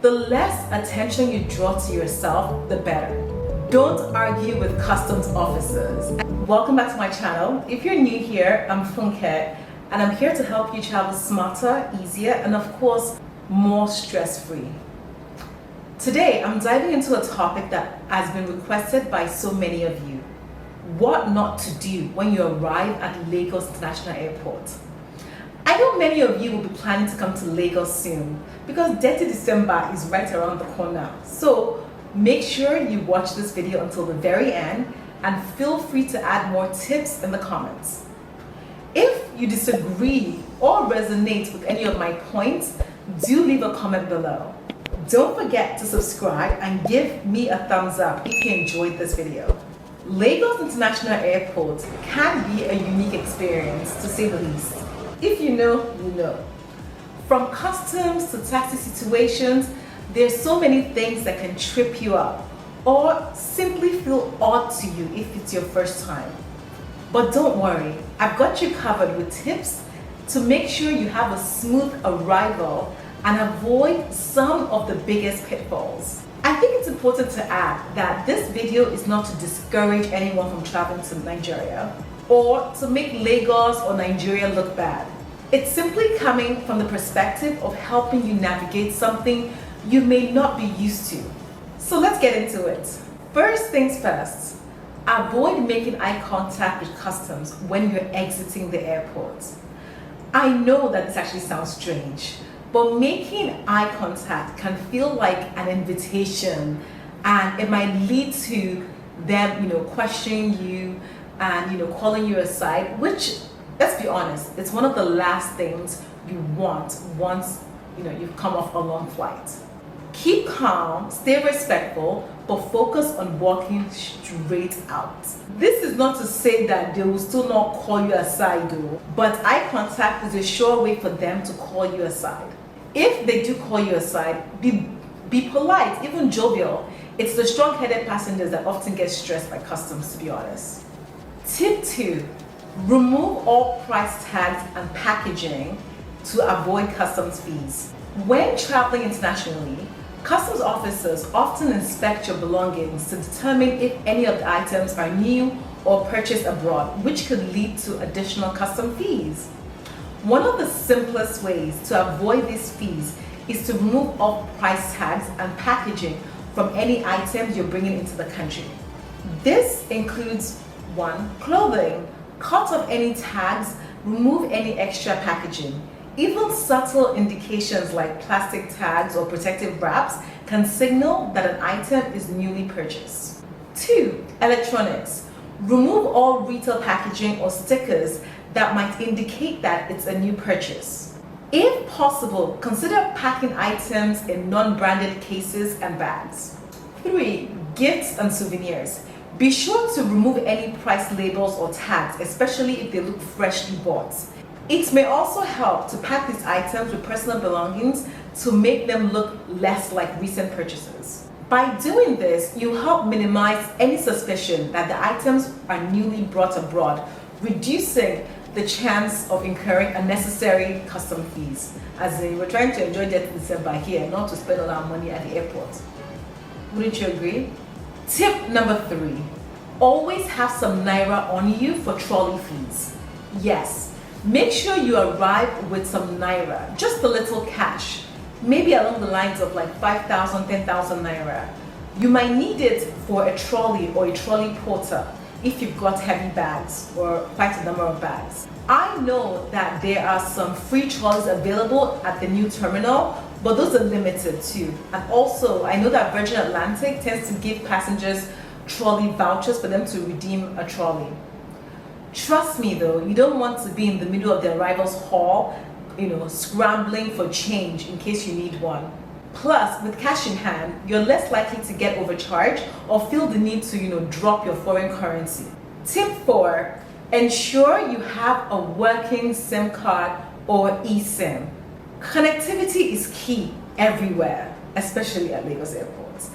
The less attention you draw to yourself, the better. Don't argue with customs officers. Welcome back to my channel. If you're new here, I'm Funke, and I'm here to help you travel smarter, easier, and of course, more stress-free. Today, I'm diving into a topic that has been requested by so many of you. What not to do when you arrive at Lagos International Airport. I know many of you will be planning to come to Lagos soon because Detty December is right around the corner. So make sure you watch this video until the very end and feel free to add more tips in the comments. If you disagree or resonate with any of my points, do leave a comment below. Don't forget to subscribe and give me a thumbs up if you enjoyed this video. Lagos International Airport can be a unique experience, to say the least. If you know, you know. From customs to taxi situations, there's so many things that can trip you up or simply feel odd to you if it's your first time. But don't worry, I've got you covered with tips to make sure you have a smooth arrival and avoid some of the biggest pitfalls. I think it's important to add that this video is not to discourage anyone from traveling to Nigeria or to make Lagos or Nigeria look bad. It's simply coming from the perspective of helping you navigate something you may not be used to. So let's get into it. First things first, avoid making eye contact with customs when you're exiting the airport. I know that this actually sounds strange, but making eye contact can feel like an invitation, and it might lead to them, questioning you and calling you aside, which, let's be honest, it's one of the last things you want once you've come off a long flight. Keep calm, stay respectful, but focus on walking straight out. This is not to say that they will still not call you aside though, but eye contact is a sure way for them to call you aside. If they do call you aside, be polite, even jovial. It's the strong-headed passengers that often get stressed by customs, to be honest. Tip 2, remove all price tags and packaging to avoid customs fees. When traveling internationally, customs officers often inspect your belongings to determine if any of the items are new or purchased abroad, which could lead to additional custom fees. One of the simplest ways to avoid these fees is to remove all price tags and packaging from any items you're bringing into the country. This includes 1. Clothing. Cut off any tags, remove any extra packaging. Even subtle indications like plastic tags or protective wraps can signal that an item is newly purchased. 2. Electronics. Remove all retail packaging or stickers that might indicate that it's a new purchase. If possible, consider packing items in non-branded cases and bags. 3. Gifts and souvenirs. Be sure to remove any price labels or tags, especially if they look freshly bought. It may also help to pack these items with personal belongings to make them look less like recent purchases. By doing this, you help minimize any suspicion that the items are newly brought abroad, reducing the chance of incurring unnecessary custom fees. As in, we're trying to enjoy Detty December here, not to spend all our money at the airport. Wouldn't you agree? Tip number 3, always have some naira on you for trolley fees. Yes, make sure you arrive with some naira, just a little cash, maybe along the lines of like 5,000, 10,000 naira. You might need it for a trolley or a trolley porter if you've got heavy bags or quite a number of bags. I know that there are some free trolleys available at the new terminal, but those are limited too. And also, I know that Virgin Atlantic tends to give passengers trolley vouchers for them to redeem a trolley. Trust me though, you don't want to be in the middle of the arrivals hall, scrambling for change in case you need one. Plus, with cash in hand, you're less likely to get overcharged or feel the need to, drop your foreign currency. Tip 4, ensure you have a working SIM card or eSIM. Connectivity is key everywhere, especially at Lagos airports.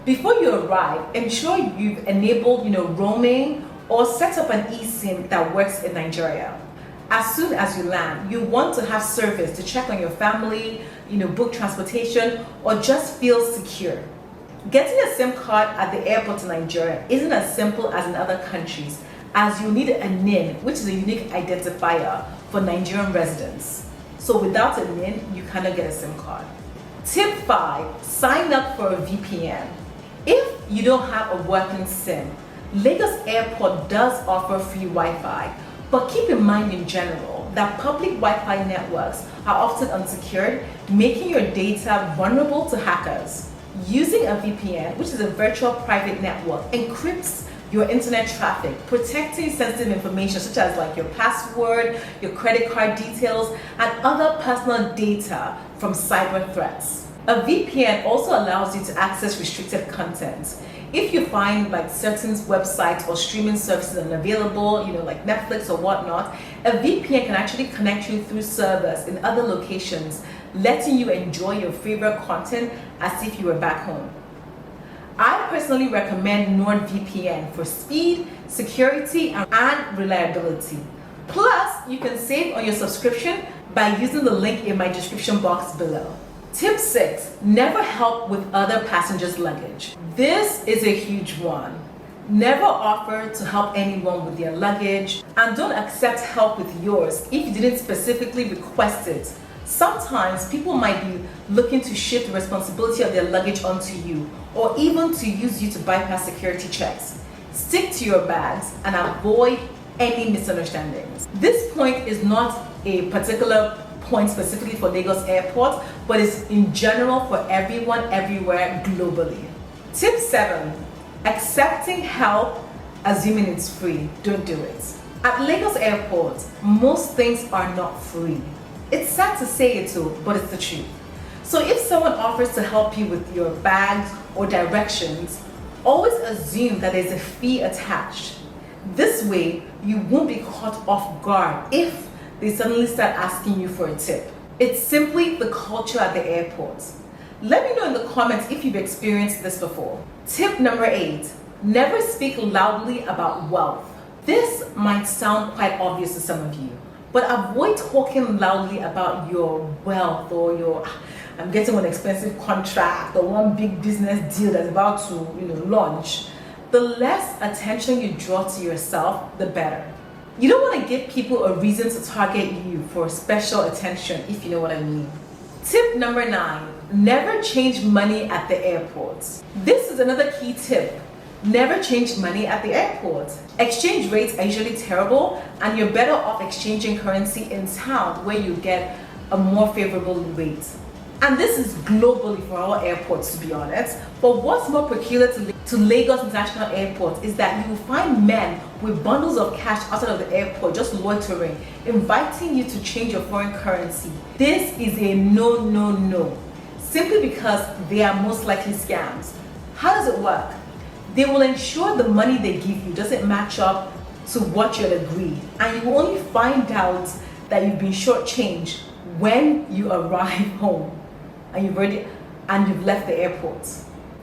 Before you arrive, ensure you've enabled, roaming or set up an eSIM that works in Nigeria. As soon as you land, you want to have service to check on your family, book transportation, or just feel secure. Getting a SIM card at the airport in Nigeria isn't as simple as in other countries, as you need a NIN, which is a unique identifier for Nigerian residents. So without a NIN, you cannot get a SIM card. Tip 5, sign up for a VPN. If you don't have a working SIM, Lagos Airport does offer free Wi-Fi, but keep in mind in general that public Wi-Fi networks are often unsecured, making your data vulnerable to hackers. Using a VPN, which is a virtual private network, encrypts your internet traffic, protecting sensitive information such as like your password, your credit card details, and other personal data from cyber threats. A VPN also allows you to access restricted content. If you find like certain websites or streaming services unavailable, like Netflix or whatnot, a VPN can actually connect you through servers in other locations, letting you enjoy your favorite content as if you were back home. I personally recommend NordVPN for speed, security, and reliability. Plus, you can save on your subscription by using the link in my description box below. Tip 6, never help with other passengers' luggage. This is a huge one. Never offer to help anyone with their luggage, and don't accept help with yours if you didn't specifically request it. Sometimes people might be looking to shift the responsibility of their luggage onto you, or even to use you to bypass security checks. Stick to your bags and avoid any misunderstandings. This point is not a particular point specifically for Lagos Airport, but it's in general for everyone, everywhere, globally. Tip 7, accepting help, assuming it's free. Don't do it. At Lagos Airport, most things are not free. It's sad to say it too, but it's the truth. So if someone offers to help you with your bags or directions, always assume that there's a fee attached. This way, you won't be caught off guard if they suddenly start asking you for a tip. It's simply the culture at the airport. Let me know in the comments if you've experienced this before. Tip number 8, never speak loudly about wealth. This might sound quite obvious to some of you, but avoid talking loudly about your wealth or I'm getting an expensive contract or one big business deal that's about to launch. The less attention you draw to yourself, the better. You don't want to give people a reason to target you for special attention, if you know what I mean. Tip number 9, never change money at the airport. This is another key tip. Never change money at the airport. Exchange rates are usually terrible, and you're better off exchanging currency in town where you get a more favorable rate. And this is globally for all airports, to be honest. But what's more peculiar to Lagos International Airport is that you will find men with bundles of cash outside of the airport just loitering, inviting you to change your foreign currency. This is a no, simply because they are most likely scams. How does it work? They will ensure the money they give you doesn't match up to what you had agreed, and you will only find out that you've been shortchanged when you arrive home and you've left the airport.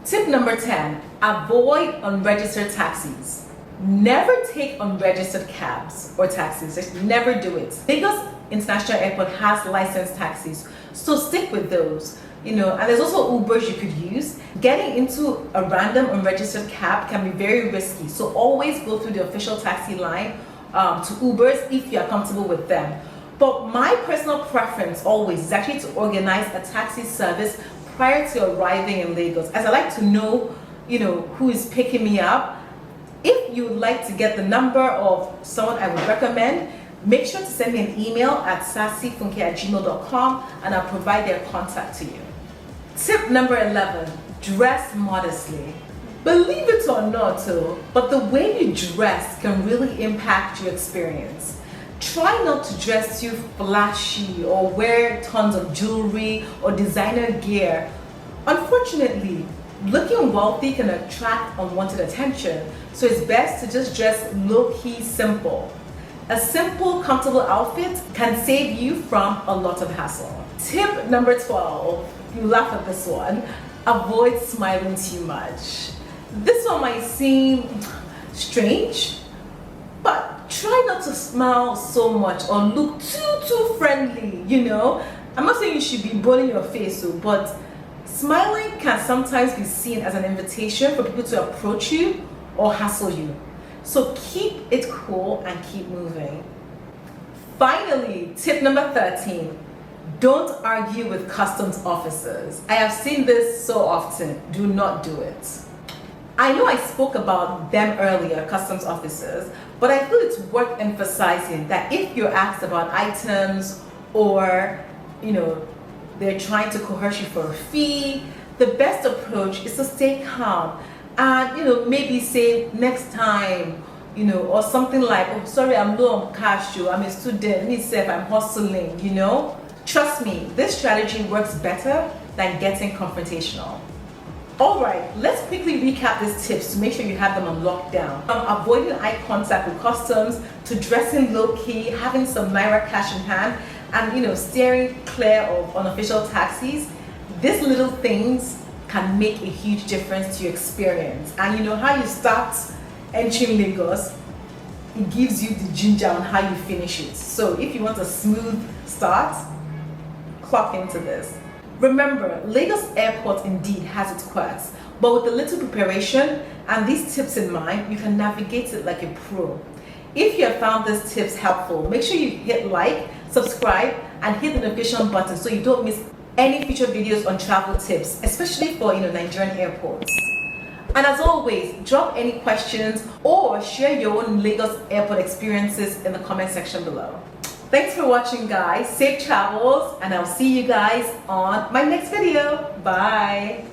Tip number 10, avoid unregistered taxis. Never take unregistered cabs or taxis. Just never do it. Lagos International Airport has licensed taxis, so stick with those. And there's also Ubers you could use. Getting into a random unregistered cab can be very risky, so always go through the official taxi line to Ubers if you are comfortable with them. But my personal preference always is actually to organize a taxi service prior to arriving in Lagos, as I like to know, who is picking me up. If you would like to get the number of someone I would recommend, make sure to send me an email at sassyfunke@gmail.com and I'll provide their contact to you. Tip number 11, dress modestly. Believe it or not, but the way you dress can really impact your experience. Try not to dress too flashy or wear tons of jewelry or designer gear. Unfortunately, looking wealthy can attract unwanted attention, so it's best to just dress low-key simple. A simple, comfortable outfit can save you from a lot of hassle. Tip number 12, you laugh at this one, avoid smiling too much. This one might seem strange, but try not to smile so much or look too friendly, you know. I'm not saying you should be boning your face, but smiling can sometimes be seen as an invitation for people to approach you or hassle you. So keep it cool and keep moving. Finally, tip number 13. Don't argue with customs officers. I have seen this so often. Do not do it. I know I spoke about them earlier, customs officers, but I feel it's worth emphasizing that if you're asked about items or, you know, they're trying to coerce you for a fee, the best approach is to stay calm and, you know, maybe say next time, you know, or something like, oh, sorry, I'm low on cash, I'm a student, me say if I'm hustling, you know. Trust me, this strategy works better than getting confrontational. Alright, let's quickly recap these tips to make sure you have them on lockdown. From avoiding eye contact with customs to dressing low-key, having some Naira cash in hand, and, you know, steering clear of unofficial taxis. These little things can make a huge difference to your experience. And you know how you start entering Lagos, it gives you the ginger on how you finish it. So if you want a smooth start, clock into this. Remember, Lagos Airport indeed has its quirks, but with a little preparation and these tips in mind, you can navigate it like a pro. If you have found these tips helpful, make sure you hit like, subscribe, and hit the notification button so you don't miss any future videos on travel tips, especially for, you know, Nigerian airports. And as always, drop any questions or share your own Lagos Airport experiences in the comment section below. Thanks for watching, guys. Safe travels, and I'll see you guys on my next video. Bye.